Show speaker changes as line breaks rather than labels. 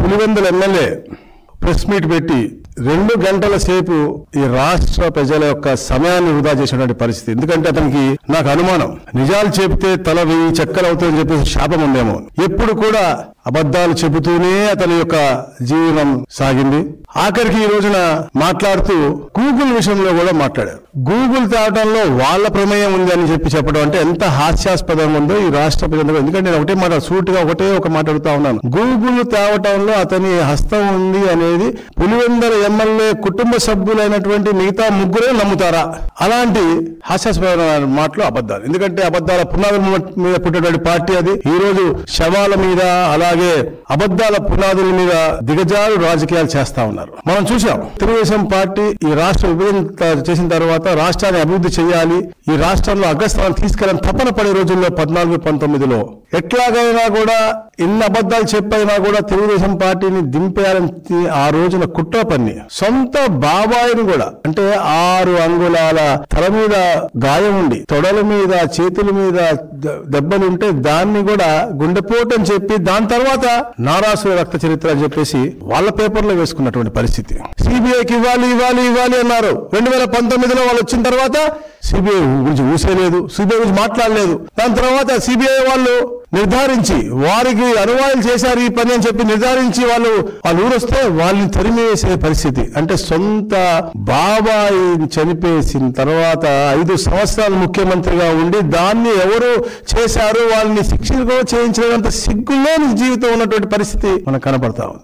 Pulivendula MLA press meet పెట్టి 2 గంటల సేపు ఈ రాష్ట్ర ప్రజల యొక్క సమయాన్ని వృధా చేసినటువంటి పరిస్థితి. ఎందుకంటే అతనికి నాకు అనుమానం, నిజాలు చెబితే తల 1000 చెక్కలు అవుతుందని చెప్పేసి శాపం ఉందేమో. ఎప్పుడు కూడా అబద్ధాలు చెబుతూనే అతని యొక్క జీవనం సాగింది. ఆఖరికి ఈ రోజున మాట్లాడుతూ గూగుల్ విషయంలో కూడా మాట్లాడారు. గూగుల్ తేవటంలో వాళ్ళ ప్రమేయం ఉంది అని చెప్పడం అంటే ఎంత హాస్యాస్పదంగా ఉందో ఈ రాష్ట్ర ప్రజలు. ఎందుకంటే నేను ఒకటే మాట్లాడుతా ఉన్నాను. గూగుల్ తేవటంలో అతని హస్తం ఉంది అనేది పులివెందుల ఎమ్మెల్యే కుటుంబ సభ్యులైనటువంటి మిగతా 3 నమ్ముతారా? అలాంటి హాస్యాస్పదమైన మాటలు అబద్ధాలు. ఎందుకంటే అబద్ధాల పునాదుల మీద పుట్టినటువంటి పార్టీ అది. ఈ రోజు శవాల మీద అలాగే అబద్ధాల పునాదుల మీద దిగజారు రాజకీయాలు చేస్తా ఉన్నారు. మనం చూసాం, తెలుగుదేశం పార్టీ ఈ రాష్ట్ర విభజన చేసిన తర్వాత రాష్ట్రాన్ని అభివృద్ధి చేయాలి, ఈ రాష్ట్రంలో అగ్రస్థానం తీసుకెళ్లని తపన పడే రోజుల్లో 14-19లో ఎట్లాగైనా కూడా ఎన్ని అబద్ధాలు చెప్పైనా కూడా తెలుగుదేశం పార్టీని దింపేయాలని ఆ రోజున కుట్ర పన్ని సొంత బాబాయిని కూడా, అంటే 6 అంగుళాల తల మీద గాయం ఉండి తొడల మీద చేతుల మీద దెబ్బలుంటే దాన్ని కూడా గుండెపోటు అని చెప్పి దాని తర్వాత నారాసుర రక్త చరిత్ర అని చెప్పేసి వాళ్ళ పేపర్లో వేసుకున్నటువంటి పరిస్థితి. సిబిఐకి ఇవ్వాలి అన్నారు. 2019లో వాళ్ళు వచ్చిన తర్వాత సిబిఐ గురించి ఊసేలేదు, సిబిఐ గురించి మాట్లాడలేదు. దాని తర్వాత సిబిఐ వాళ్ళు నిర్ధారించి వారికి అనువాయిలు చేశారు ఈ పని అని చెప్పి నిర్ధారించి వాళ్ళు ఊరొస్తే వాళ్ళని తరిమివేసే పరిస్థితి. అంటే సొంత బాబాయి చనిపేసిన తర్వాత 5 సంవత్సరాలు ముఖ్యమంత్రిగా ఉండి దాన్ని ఎవరు చేశారు వాళ్ళని శిక్ష చేయించినంత సిగ్గులోని జీవితం ఉన్నటువంటి పరిస్థితి మనకు కనపడతా ఉంది.